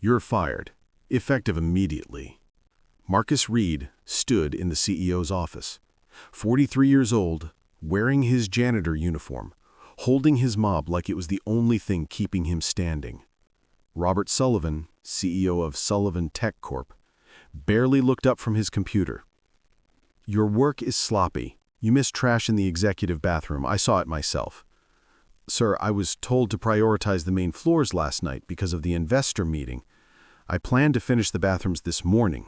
You're fired, effective immediately. Marcus Reed stood in the CEO's office, 43 years old, wearing his janitor uniform, holding his mob like it was the only thing keeping him standing. Robert Sullivan, CEO of Sullivan Tech Corp., barely looked up from his computer. Your work is sloppy. You missed trash in the executive bathroom. I saw it myself. Sir, I was told to prioritize the main floors last night because of the investor meeting. I planned to finish the bathrooms this morning.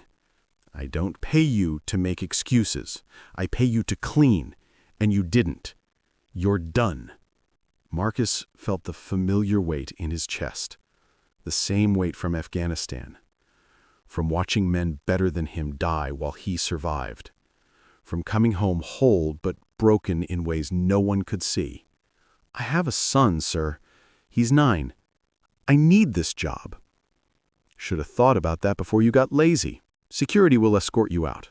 I don't pay you to make excuses. I pay you to clean, and you didn't. You're done. Marcus felt the familiar weight in his chest, the same weight from Afghanistan, from watching men better than him die while he survived, from coming home whole but broken in ways no one could see. I have a son, sir. He's 9. I need this job. Should have thought about that before you got lazy. Security will escort you out.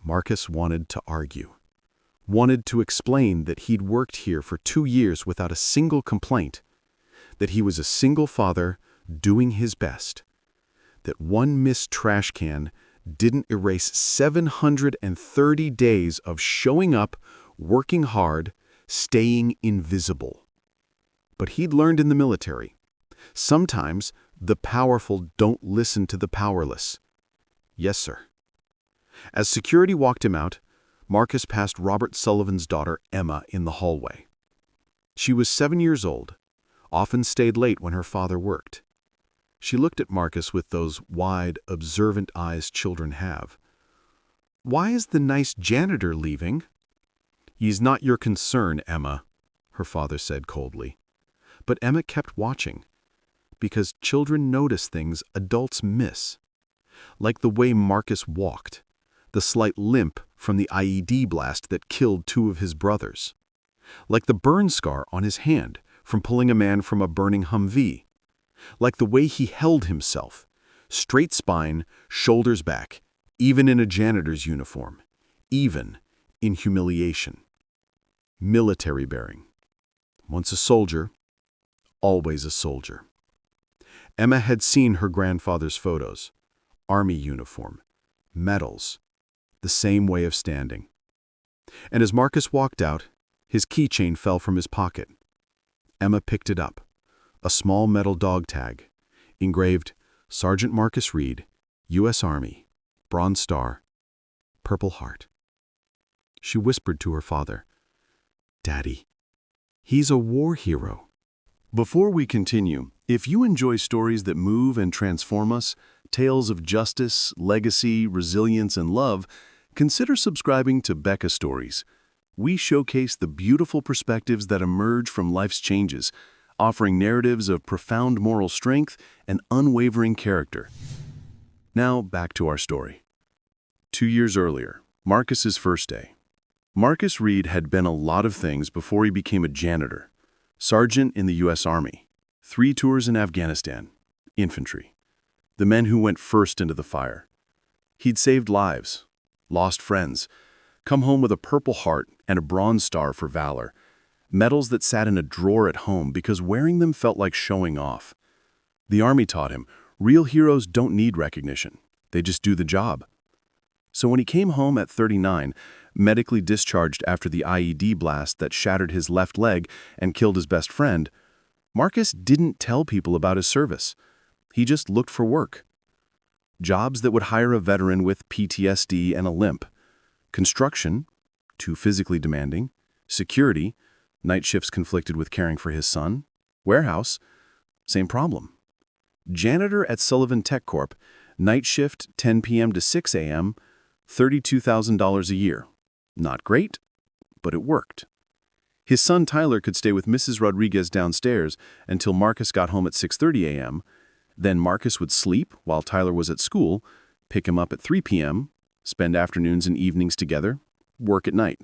Marcus wanted to argue, wanted to explain that he'd worked here for 2 years without a single complaint, that he was a single father doing his best, that one missed trash can didn't erase 730 days of showing up, working hard, staying invisible. But he'd learned in the military, sometimes the powerful don't listen to the powerless. Yes, sir. As security walked him out, Marcus passed Robert Sullivan's daughter, Emma, in the hallway. She was 7 years old, often stayed late when her father worked. She looked at Marcus with those wide, observant eyes children have. Why is the nice janitor leaving? He's not your concern, Emma, her father said coldly. But Emma kept watching, because children notice things adults miss. Like the way Marcus walked, the slight limp from the IED blast that killed 2 of his brothers. Like the burn scar on his hand from pulling a man from a burning Humvee. Like the way he held himself, straight spine, shoulders back, even in a janitor's uniform, even in humiliation. Military bearing. Once a soldier, always a soldier. Emma had seen her grandfather's photos. Army uniform, medals, the same way of standing. And as Marcus walked out, his keychain fell from his pocket. Emma picked it up, a small metal dog tag, engraved Sergeant Marcus Reed, U.S. Army, Bronze Star, Purple Heart. She whispered to her father, Daddy, he's a war hero. Before we continue, if you enjoy stories that move and transform us, tales of justice, legacy, resilience, and love, consider subscribing to Becca Stories. We showcase the beautiful perspectives that emerge from life's changes, offering narratives of profound moral strength and unwavering character. Now, back to our story. 2 years earlier, Marcus's first day. Marcus Reed had been a lot of things before he became a janitor. Sergeant in the U.S. Army, 3 tours in Afghanistan, infantry. The men who went first into the fire. He'd saved lives, lost friends, come home with a Purple Heart and a Bronze Star for valor, medals that sat in a drawer at home because wearing them felt like showing off. The Army taught him, real heroes don't need recognition, they just do the job. So when he came home at 39, medically discharged after the IED blast that shattered his left leg and killed his best friend, Marcus didn't tell people about his service. He just looked for work. Jobs that would hire a veteran with PTSD and a limp. Construction, too physically demanding. Security, night shifts conflicted with caring for his son. Warehouse, same problem. Janitor at Sullivan Tech Corp, night shift 10 p.m. to 6 a.m., $32,000 a year. Not great, but it worked. His son Tyler could stay with Mrs. Rodriguez downstairs until Marcus got home at 6:30 a.m. Then Marcus would sleep while Tyler was at school, pick him up at 3 p.m., spend afternoons and evenings together, work at night.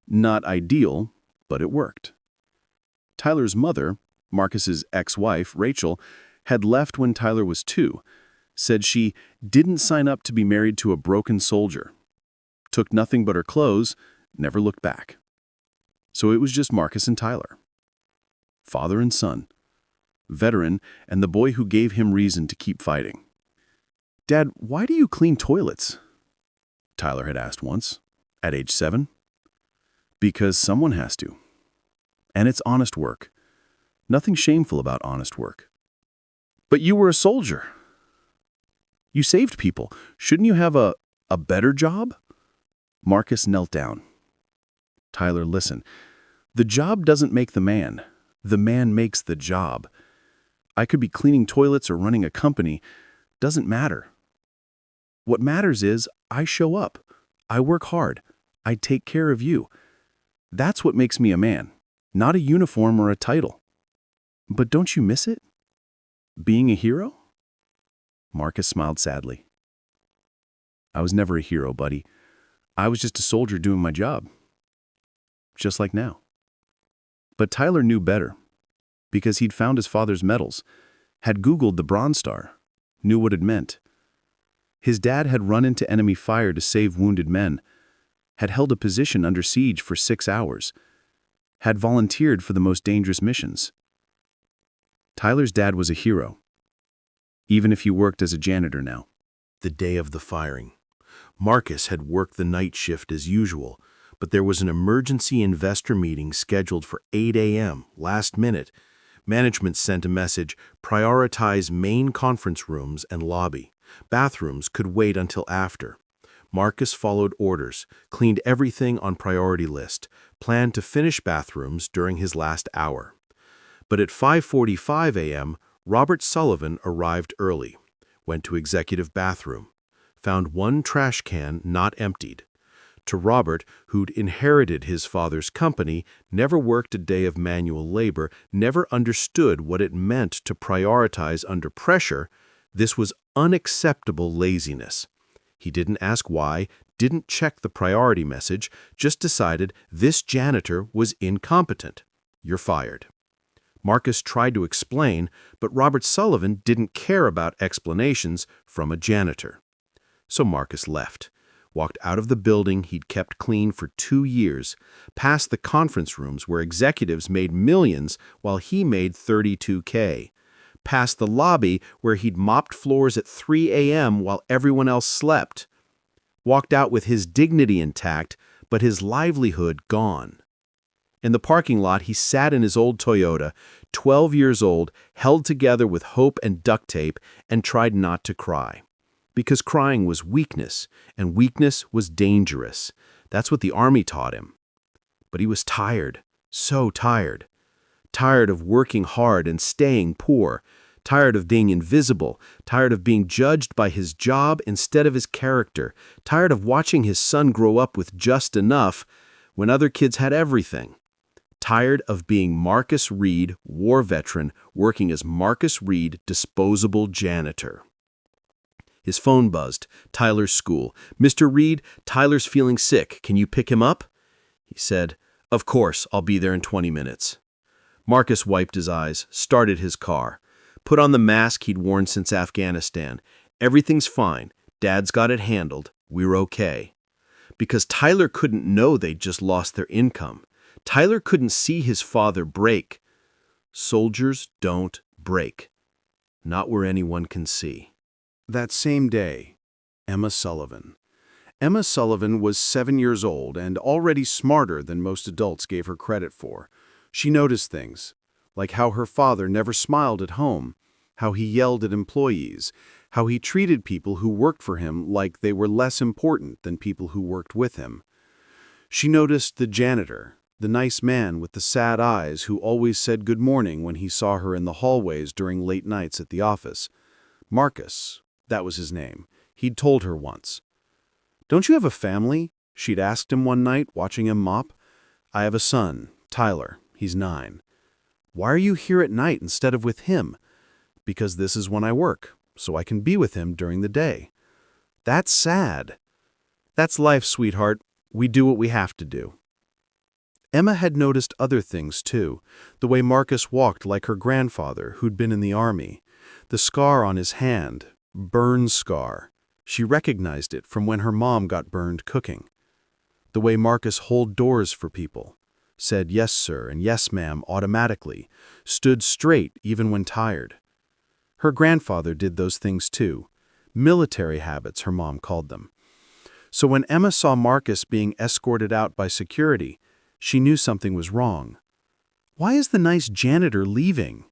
Not ideal, but it worked. Tyler's mother, Marcus's ex-wife, Rachel, had left when Tyler was 2, said she didn't sign up to be married to a broken soldier. Took nothing but her clothes, never looked back. So it was just Marcus and Tyler. Father and son. veteran, and the boy who gave him reason to keep fighting. "Dad, why do you clean toilets?" Tyler had asked once, at age 7. "Because someone has to. And it's honest work. Nothing shameful about honest work." "But you were a soldier. You saved people. Shouldn't you have a better job?" Marcus knelt down. "Tyler, listen. The job doesn't make the man. The man makes the job. I could be cleaning toilets or running a company. Doesn't matter. What matters is I show up. I work hard. I take care of you. That's what makes me a man, not a uniform or a title. But don't you miss it? Being a hero?" Marcus smiled sadly. "I was never a hero, buddy. I was just a soldier doing my job. Just like now." But Tyler knew better, because he'd found his father's medals, had Googled the Bronze Star, knew what it meant. His dad had run into enemy fire to save wounded men, had held a position under siege for 6 hours, had volunteered for the most dangerous missions. Tyler's dad was a hero, even if he worked as a janitor now. The day of the firing. Marcus had worked the night shift as usual, but there was an emergency investor meeting scheduled for 8 a.m. last minute. Management sent a message: prioritize main conference rooms and lobby. Bathrooms could wait until after. Marcus followed orders, cleaned everything on priority list, planned to finish bathrooms during his last hour. But at 5:45 a.m., Robert Sullivan arrived early, went to executive bathroom, found one trash can not emptied. To Robert, who'd inherited his father's company, never worked a day of manual labor, never understood what it meant to prioritize under pressure, this was unacceptable laziness. He didn't ask why, didn't check the priority message, just decided this janitor was incompetent. "You're fired." Marcus tried to explain, but Robert Sullivan didn't care about explanations from a janitor. So Marcus left, walked out of the building he'd kept clean for 2 years, past the conference rooms where executives made millions while he made $32K, past the lobby where he'd mopped floors at 3 a.m. while everyone else slept. Walked out with his dignity intact, but his livelihood gone. In the parking lot, he sat in his old Toyota, 12 years old, held together with hope and duct tape, and tried not to cry. Because crying was weakness, and weakness was dangerous. That's what the Army taught him. But he was tired, so tired. Tired of working hard and staying poor. Tired of being invisible. Tired of being judged by his job instead of his character. Tired of watching his son grow up with just enough when other kids had everything. Tired of being Marcus Reed, war veteran, working as Marcus Reed, disposable janitor. His phone buzzed. Tyler's school. "Mr. Reed, Tyler's feeling sick. Can you pick him up?" He said, "Of course, I'll be there in 20 minutes. Marcus wiped his eyes, started his car, put on the mask he'd worn since Afghanistan. "Everything's fine. Dad's got it handled. We're okay." Because Tyler couldn't know they'd just lost their income. Tyler couldn't see his father break. Soldiers don't break. Not where anyone can see. That same day, Emma Sullivan. Emma Sullivan was 7 years old and already smarter than most adults gave her credit for. She noticed things, like how her father never smiled at home, how he yelled at employees, how he treated people who worked for him like they were less important than people who worked with him. She noticed the janitor, the nice man with the sad eyes who always said good morning when he saw her in the hallways during late nights at the office. Marcus, that was his name. He'd told her once. "Don't you have a family?" she'd asked him one night, watching him mop. "I have a son, Tyler. He's 9. "Why are you here at night instead of with him?" "Because this is when I work, so I can be with him during the day." "That's sad." "That's life, sweetheart. We do what we have to do." Emma had noticed other things, too. The way Marcus walked like her grandfather, who'd been in the Army. The scar on his hand, burn scar. She recognized it from when her mom got burned cooking. The way Marcus held doors for people. said yes, sir, and yes, ma'am automatically, stood straight even when tired. Her grandfather did those things too. Military habits, her mom called them. So when Emma saw Marcus being escorted out by security, she knew something was wrong. Why is the nice janitor leaving?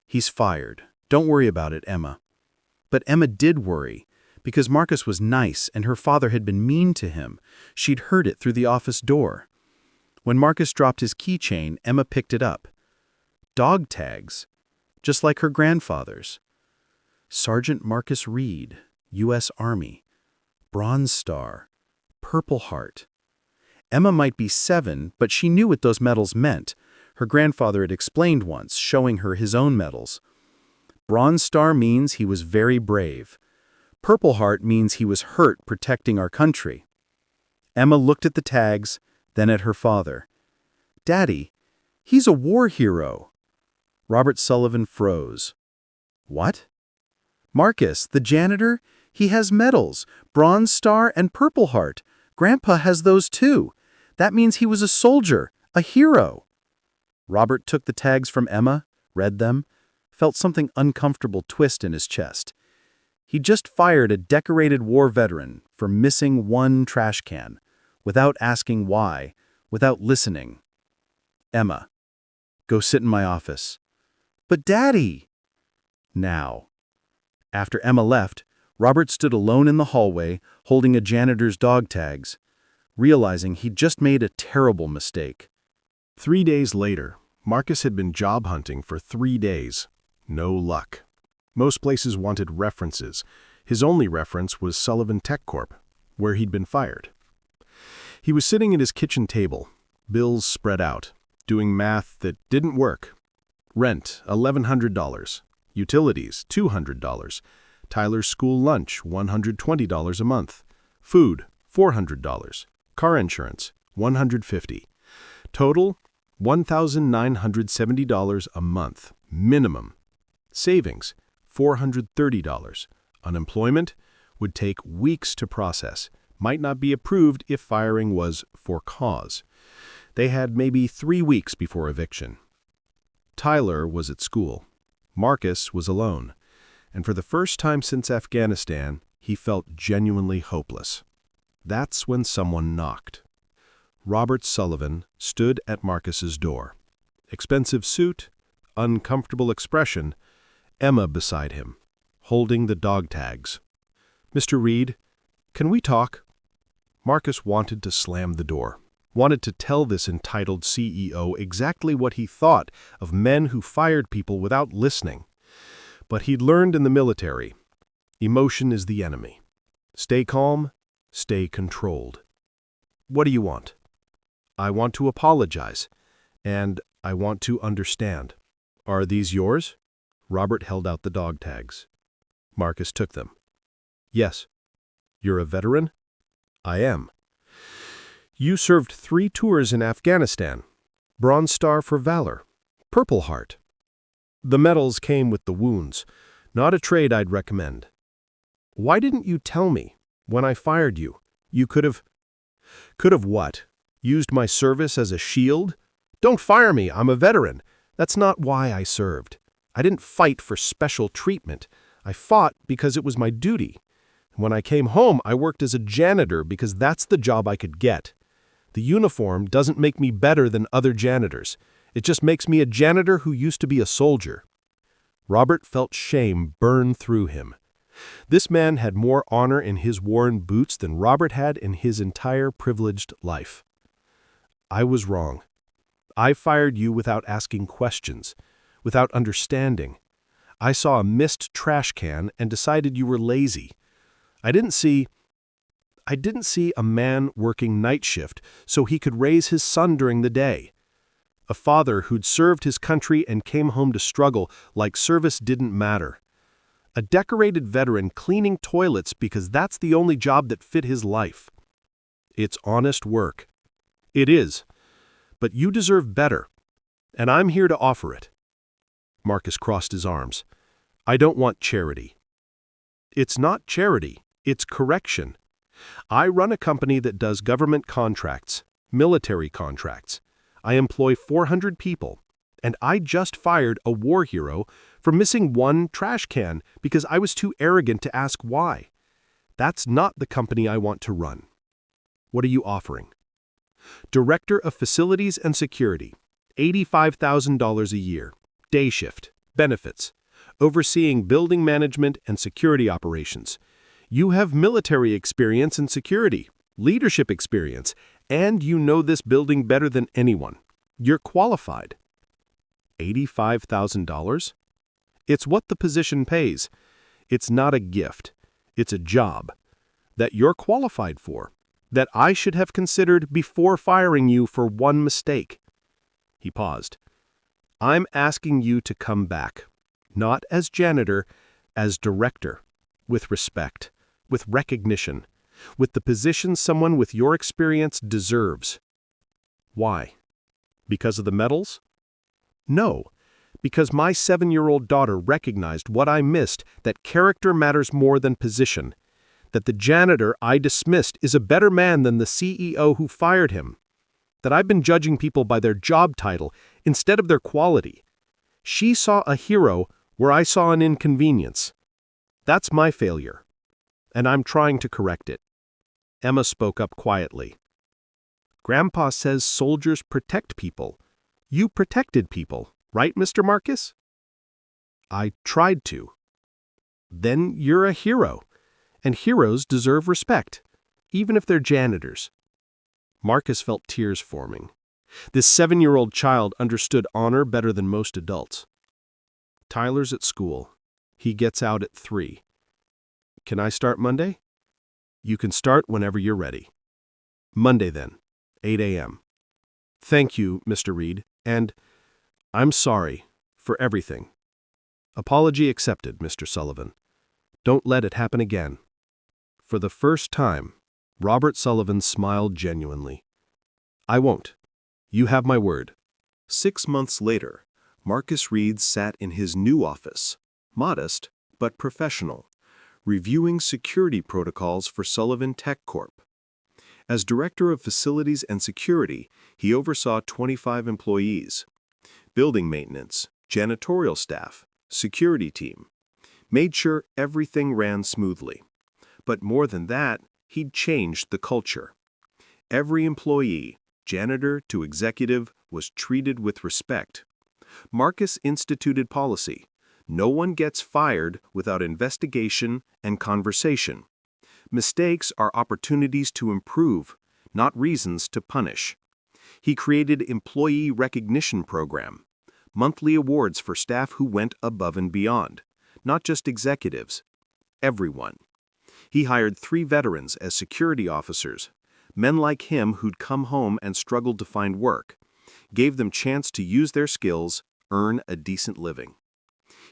He's fired. Don't worry about it, Emma. But Emma did worry, because Marcus was nice and her father had been mean to him. She'd heard it through the office door. When Marcus dropped his keychain, Emma picked it up. Dog tags, just like her grandfather's. Sergeant Marcus Reed, U.S. Army. Bronze Star. Purple Heart. Emma might be 7, but she knew what those medals meant. Her grandfather had explained once, showing her his own medals. Bronze Star means he was very brave. Purple Heart means he was hurt protecting our country. Emma looked at the tags, then at her father. Daddy, he's a war hero. Robert Sullivan froze. What? Marcus, the janitor? He has medals, Bronze Star and Purple Heart. Grandpa has those too. That means he was a soldier, a hero. Robert took the tags from Emma, read them, felt something uncomfortable twist in his chest. He just fired a decorated war veteran for missing one trash can, without asking why, without listening. Emma, go sit in my office. But Daddy! Now. After Emma left, Robert stood alone in the hallway, holding a janitor's dog tags, realizing he'd just made a terrible mistake. 3 days later, Marcus had been job hunting for 3 days. No luck. Most places wanted references. His only reference was Sullivan Tech Corp, where he'd been fired. He was sitting at his kitchen table, bills spread out, doing math that didn't work. Rent, $1,100. Utilities, $200. Tyler's school lunch, $120 a month. Food, $400. Car insurance, $150. Total, $1,970 a month, minimum. Savings, $430. Unemployment would take weeks to process, might not be approved if firing was for cause. They had maybe 3 weeks before eviction. Tyler was at school. Marcus was alone. And for the first time since Afghanistan, he felt genuinely hopeless. That's when someone knocked. Robert Sullivan stood at Marcus's door. Expensive suit, uncomfortable expression, Emma beside him, holding the dog tags. Mr. Reed, can we talk? Marcus wanted to slam the door, wanted to tell this entitled CEO exactly what he thought of men who fired people without listening. But he'd learned in the military, emotion is the enemy. Stay calm, stay controlled. What do you want? I want to apologize, and I want to understand. Are these yours? Robert held out the dog tags. Marcus took them. Yes. You're a veteran? I am. You served 3 tours in Afghanistan. Bronze Star for Valor. Purple Heart. The medals came with the wounds. Not a trade I'd recommend. Why didn't you tell me? When I fired you, you could have... Could have what? Used my service as a shield? Don't fire me, I'm a veteran. That's not why I served. I didn't fight for special treatment. I fought because it was my duty. When I came home, I worked as a janitor because that's the job I could get. The uniform doesn't make me better than other janitors. It just makes me a janitor who used to be a soldier. Robert felt shame burn through him. This man had more honor in his worn boots than Robert had in his entire privileged life. I was wrong. I fired you without asking questions, without understanding. I saw a missed trash can and decided you were lazy. I didn't see a man working night shift so he could raise his son during the day. A father who'd served his country and came home to struggle like service didn't matter. A decorated veteran cleaning toilets because that's the only job that fit his life. It's honest work. It is. But you deserve better, and I'm here to offer it. Marcus crossed his arms. I don't want charity. It's not charity, it's correction. I run a company that does government contracts, military contracts. I employ 400 people, and I just fired a war hero for missing one trash can because I was too arrogant to ask why. That's not the company I want to run. What are you offering? Director of Facilities and Security, $85,000 a year, day shift, benefits, overseeing building management and security operations. You have military experience in security, leadership experience, and you know this building better than anyone. You're qualified. $85,000? It's what the position pays. It's not a gift. It's a job that you're qualified for, that I should have considered before firing you for one mistake. He paused. I'm asking you to come back, not as janitor, as director, with respect, with recognition, with the position someone with your experience deserves. Why? Because of the medals? No, because my 7-year-old daughter recognized what I missed, that character matters more than position, that the janitor I dismissed is a better man than the CEO who fired him, that I've been judging people by their job title instead of their quality. She saw a hero where I saw an inconvenience. That's my failure, and I'm trying to correct it. Emma spoke up quietly. Grandpa says soldiers protect people. You protected people, right, Mr. Marcus? I tried to. Then you're a hero, and heroes deserve respect, even if they're janitors. Marcus felt tears forming. This 7-year-old child understood honor better than most adults. Tyler's at school. He gets out at 3. Can I start Monday? You can start whenever you're ready. Monday then, 8 a.m. Thank you, Mr. Reed, and I'm sorry for everything. Apology accepted, Mr. Sullivan. Don't let it happen again. For the first time, Robert Sullivan smiled genuinely. I won't. You have my word. 6 months later, Marcus Reed sat in his new office, modest but professional, reviewing security protocols for Sullivan Tech Corp. As Director of Facilities and Security, he oversaw 25 employees, building maintenance, janitorial staff, security team, made sure everything ran smoothly. But more than that, he'd changed the culture. Every employee, janitor to executive, was treated with respect. Marcus instituted policy: no one gets fired without investigation and conversation. Mistakes are opportunities to improve, not reasons to punish. He created employee recognition program, monthly awards for staff who went above and beyond, not just executives, everyone. He hired 3 veterans as security officers, men like him who'd come home and struggled to find work, gave them chance to use their skills, earn a decent living.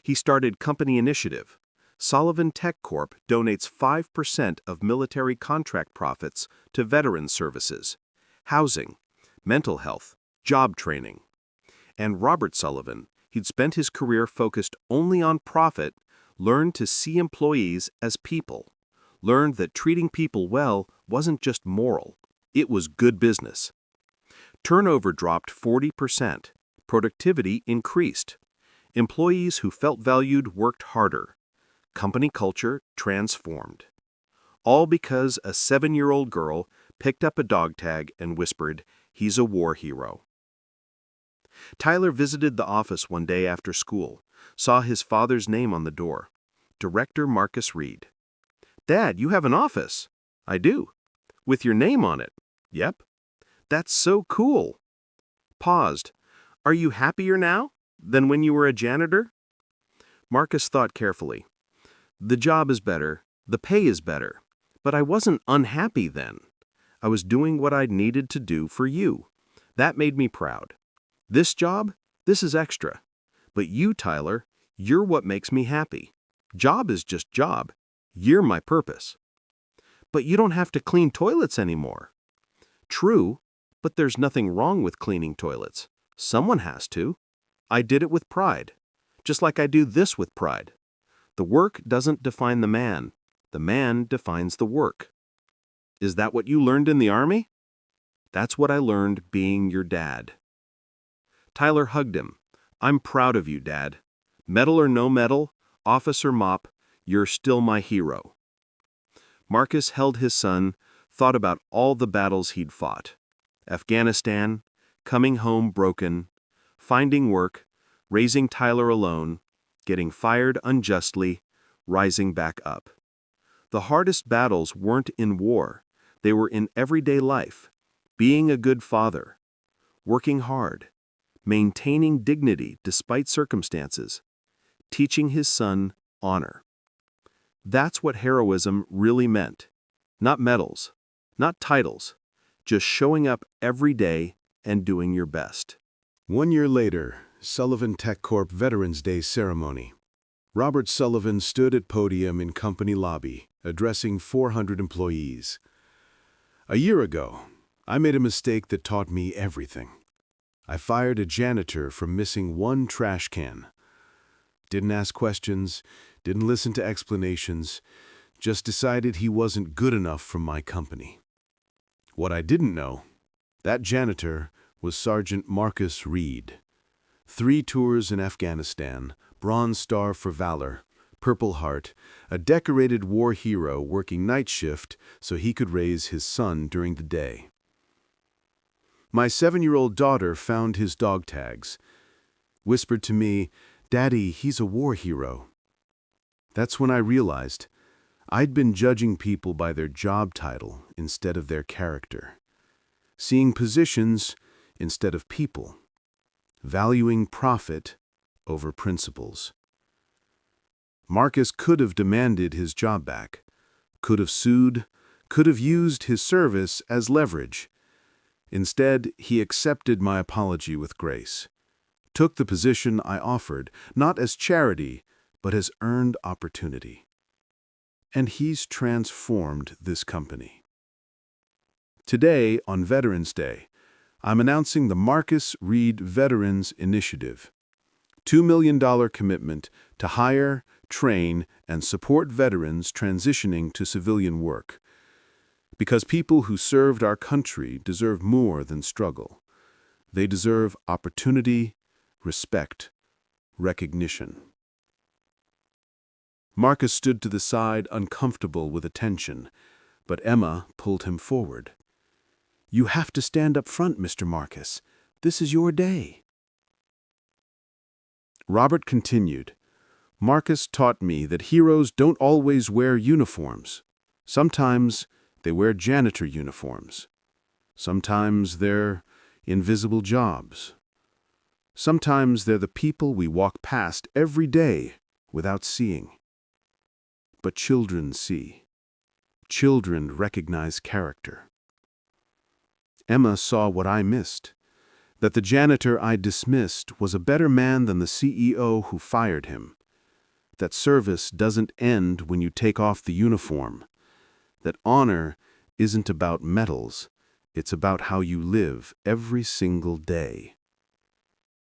He started company initiative. Sullivan Tech Corp donates 5% of military contract profits to veteran services, housing, mental health, job training. And Robert Sullivan, who'd spent his career focused only on profit, learned to see employees as people, learned that treating people well wasn't just moral, it was good business. Turnover dropped 40%, productivity increased. Employees who felt valued worked harder. Company culture transformed. All because a 7-year-old girl picked up a dog tag and whispered, "He's a war hero." Tyler visited the office one day after school, saw his father's name on the door. Director Marcus Reed. "Dad, you have an office." "I do." "With your name on it." "Yep." "That's so cool." Paused. "Are you happier now than when you were a janitor?" Marcus thought carefully. "The job is better, the pay is better, but I wasn't unhappy then. I was doing what I needed to do for you. That made me proud. This job, this is extra. But you, Tyler, you're what makes me happy. Job is just job. You're my purpose." "But you don't have to clean toilets anymore." "True, but there's nothing wrong with cleaning toilets. Someone has to. I did it with pride, just like I do this with pride. The work doesn't define the man defines the work." "Is that what you learned in the Army?" "That's what I learned being your dad." Tyler hugged him. "I'm proud of you, Dad. Medal or no medal, Officer Mop, you're still my hero." Marcus held his son, thought about all the battles he'd fought. Afghanistan, coming home broken, finding work, raising Tyler alone, getting fired unjustly, rising back up. The hardest battles weren't in war, they were in everyday life. Being a good father, working hard, maintaining dignity despite circumstances, teaching his son honor. That's what heroism really meant. Not medals, not titles, just showing up every day and doing your best. 1 year later, Sullivan Tech Corp Veterans Day ceremony. Robert Sullivan stood at podium in company lobby, addressing 400 employees. "A year ago, I made a mistake that taught me everything. I fired a janitor for missing one trash can. Didn't ask questions, didn't listen to explanations, just decided he wasn't good enough for my company. What I didn't know, that janitor was Sergeant Marcus Reed. 3 tours in Afghanistan, Bronze Star for Valor, Purple Heart, a decorated war hero working night shift so he could raise his son during the day. My 7-year-old daughter found his dog tags, whispered to me, 'Daddy, he's a war hero.' That's when I realized I'd been judging people by their job title instead of their character, seeing positions instead of people, valuing profit over principles. Marcus could have demanded his job back, could have sued, could have used his service as leverage. Instead, he accepted my apology with grace, took the position I offered, not as charity, but as earned opportunity. And he's transformed this company. Today, on Veterans Day, I'm announcing the Marcus Reed Veterans Initiative. $2 million commitment to hire, train, and support veterans transitioning to civilian work. Because people who served our country deserve more than struggle. They deserve opportunity, respect, recognition. Marcus stood to the side, uncomfortable with attention, but Emma pulled him forward. "You have to stand up front, Mr. Marcus. This is your day." Robert continued, "Marcus taught me that heroes don't always wear uniforms. Sometimes they wear janitor uniforms. Sometimes they're invisible jobs. Sometimes they're the people we walk past every day without seeing. But children see. Children recognize character." Emma saw what I missed, that the janitor I dismissed was a better man than the CEO who fired him, that service doesn't end when you take off the uniform, that honor isn't about medals, it's about how you live every single day.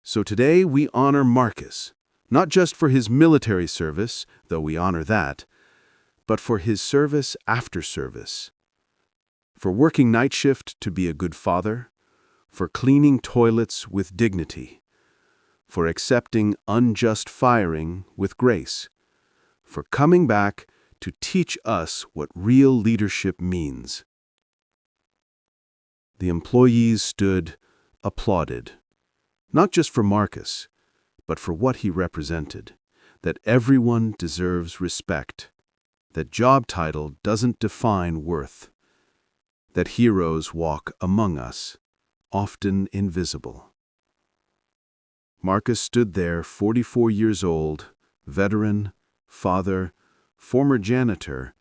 So today we honor Marcus, not just for his military service, though we honor that, but for his service after service. For working night shift to be a good father, for cleaning toilets with dignity, for accepting unjust firing with grace, for coming back to teach us what real leadership means. The employees stood, applauded, not just for Marcus, but for what he represented, that everyone deserves respect, that job title doesn't define worth, that heroes walk among us, often invisible. Marcus stood there, 44 years old, veteran, father, former janitor,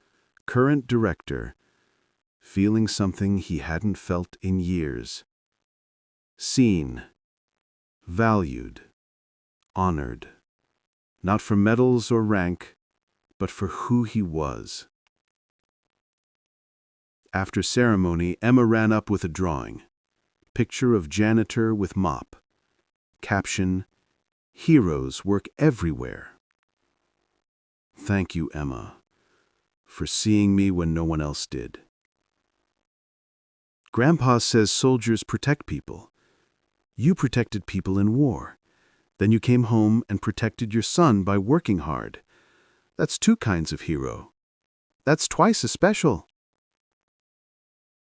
current director, feeling something he hadn't felt in years. Seen, valued, honored, not for medals or rank, but for who he was. After ceremony, Emma ran up with a drawing. Picture of janitor with mop. Caption, "Heroes work everywhere." Thank you, Emma, for seeing me when no one else did. Grandpa says soldiers protect people. You protected people in war. Then you came home and protected your son by working hard. That's two kinds of hero. That's twice as special.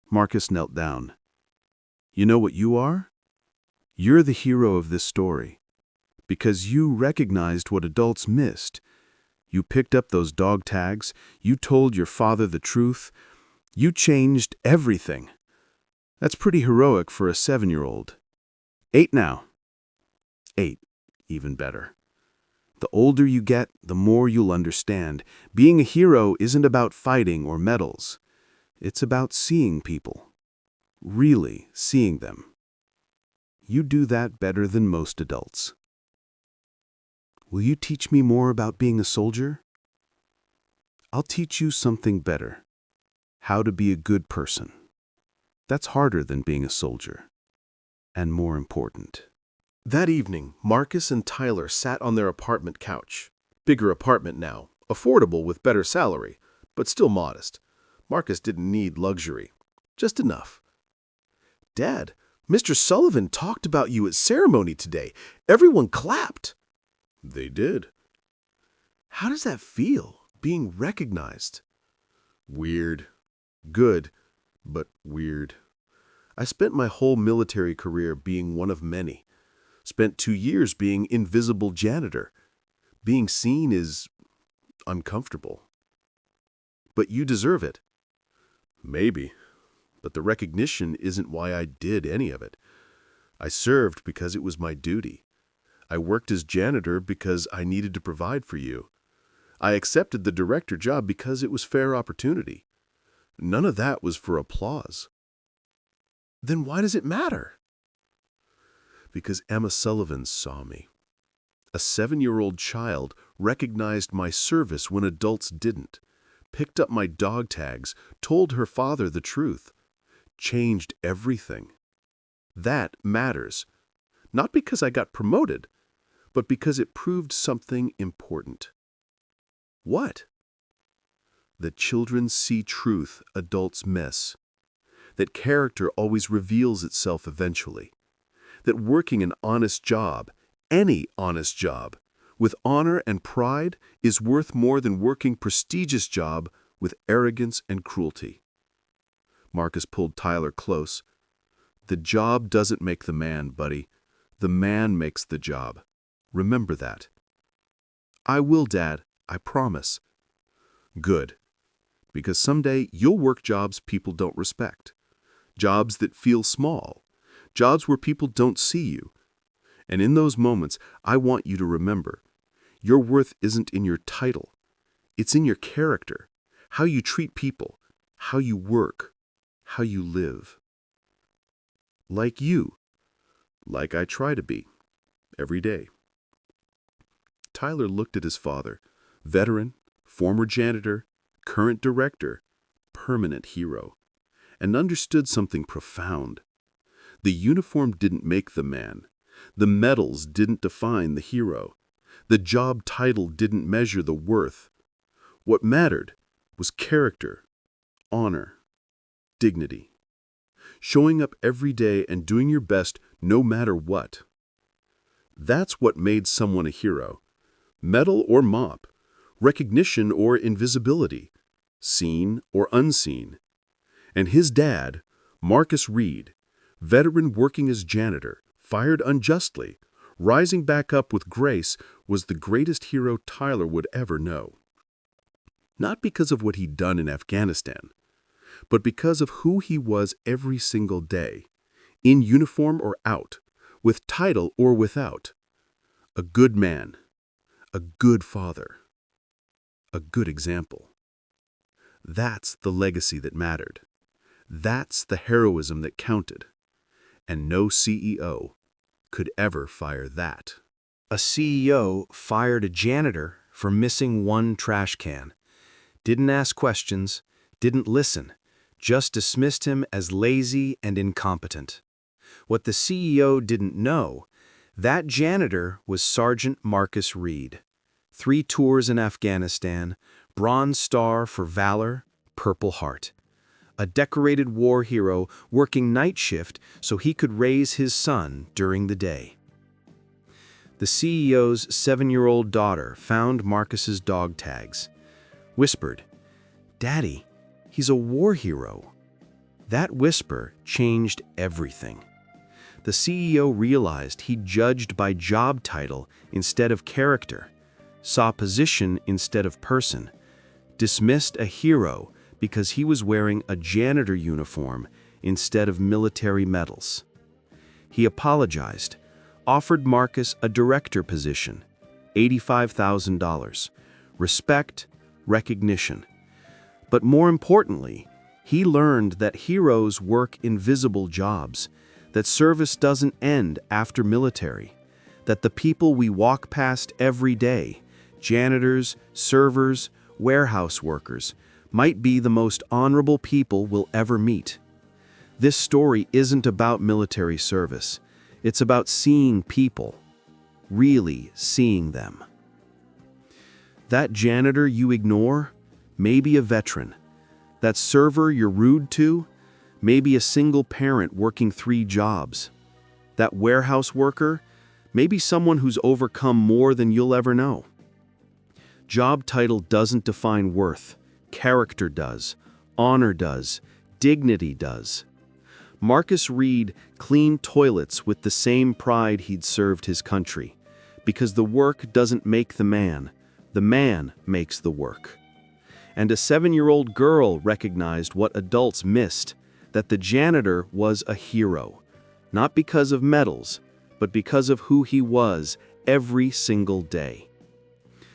Marcus knelt down. You know what you are? You're the hero of this story. Because you recognized what adults missed. You picked up those dog tags. You told your father the truth. You changed everything. That's pretty heroic for a 7-year-old. 8 now. 8, even better. The older you get, the more you'll understand. Being a hero isn't about fighting or medals. It's about seeing people. Really seeing them. You do that better than most adults. Will you teach me more about being a soldier? I'll teach you something better. How to be a good person. That's harder than being a soldier. And more important. That evening, Marcus and Tyler sat on their apartment couch. Bigger apartment now, affordable with better salary, but still modest. Marcus didn't need luxury, just enough. Dad, Mr. Sullivan talked about you at ceremony today. Everyone clapped. They did. How does that feel, being recognized? Weird. Good, but weird. I spent my whole military career being one of many. Spent 2 years being invisible janitor. Being seen is uncomfortable. But you deserve it. Maybe, but the recognition isn't why I did any of it. I served because it was my duty. I worked as janitor because I needed to provide for you. I accepted the director job because it was fair opportunity. None of that was for applause. Then why does it matter? Because Emma Sullivan saw me. A 7-year-old child recognized my service when adults didn't, picked up my dog tags, told her father the truth, changed everything. That matters, not because I got promoted, but because it proved something important. What? That children see truth adults miss. That character always reveals itself eventually. That working an honest job, any honest job, with honor and pride is worth more than working prestigious job with arrogance and cruelty. Marcus pulled Tyler close. The job doesn't make the man, buddy. The man makes the job. Remember that. I will, Dad. I promise. Good. Because someday you'll work jobs people don't respect. Jobs that feel small. Jobs where people don't see you. And in those moments, I want you to remember, your worth isn't in your title. It's in your character, how you treat people, how you work, how you live. Like you. Like I try to be. Every day. Tyler looked at his father, veteran, former janitor, current director, permanent hero, and understood something profound. The uniform didn't make the man. The medals didn't define the hero. The job title didn't measure the worth. What mattered was character, honor, dignity. Showing up every day and doing your best no matter what. That's what made someone a hero. Medal or mop, recognition or invisibility, seen or unseen. And his dad, Marcus Reed, veteran working as janitor, fired unjustly, rising back up with grace, was the greatest hero Tyler would ever know. Not because of what he'd done in Afghanistan, but because of who he was every single day, in uniform or out, with title or without. A good man, a good father, a good example. That's the legacy that mattered. That's the heroism that counted. And no CEO could ever fire that. A CEO fired a janitor for missing one trash can. Didn't ask questions, didn't listen, just dismissed him as lazy and incompetent. What the CEO didn't know, that janitor was Sergeant Marcus Reed. 3 tours in Afghanistan, Bronze Star for Valor, Purple Heart. a decorated war hero working night shift so he could raise his son during the day. The CEO's 7-year-old daughter found Marcus's dog tags, whispered, "Daddy, he's a war hero." That whisper changed everything. The CEO realized he judged by job title instead of character, saw position instead of person, dismissed a hero because he was wearing a janitor uniform instead of military medals. He apologized, offered Marcus a director position, $85,000, respect, recognition. But more importantly, he learned that heroes work invisible jobs, that service doesn't end after military, that the people we walk past every day, janitors, servers, warehouse workers, might be the most honorable people we'll ever meet. This story isn't about military service. It's about seeing people, really seeing them. That janitor you ignore may be a veteran. That server you're rude to may be a single parent working 3 jobs. That warehouse worker may be someone who's overcome more than you'll ever know. Job title doesn't define worth. Character does. Honor does. Dignity does. Marcus Reed cleaned toilets with the same pride he'd served his country, because the work doesn't make the man makes the work. And a 7-year-old girl recognized what adults missed, that the janitor was a hero, not because of medals, but because of who he was every single day.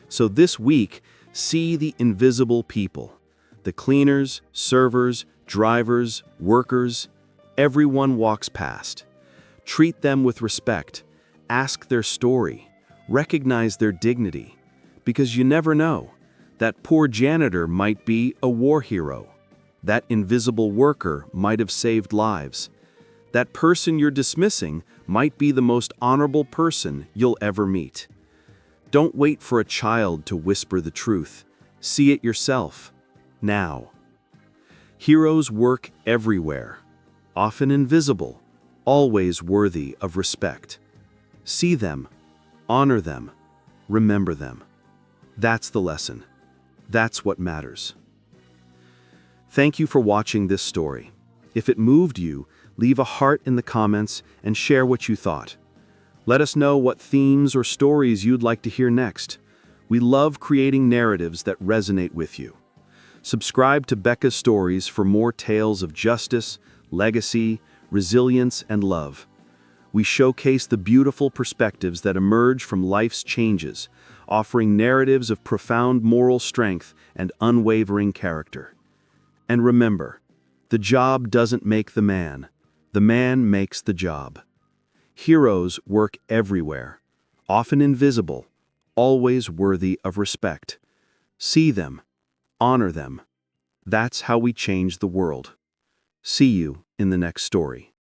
So this week, see the invisible people, the cleaners, servers, drivers, workers. Everyone walks past. Treat them with respect, ask their story, recognize their dignity, because you never know. That poor janitor might be a war hero. That invisible worker might have saved lives. That person you're dismissing might be the most honorable person you'll ever meet. Don't wait for a child to whisper the truth. See it yourself, now. Heroes work everywhere, often invisible, always worthy of respect. See them, honor them, remember them. That's the lesson. That's what matters. Thank you for watching this story. If it moved you, leave a heart in the comments and share what you thought. Let us know what themes or stories you'd like to hear next. We love creating narratives that resonate with you. Subscribe to Becca's Stories for more tales of justice, legacy, resilience, and love. We showcase the beautiful perspectives that emerge from life's changes, offering narratives of profound moral strength and unwavering character. And remember, the job doesn't make the man makes the job. Heroes work everywhere, often invisible, always worthy of respect. See them, honor them. That's how we change the world. See you in the next story.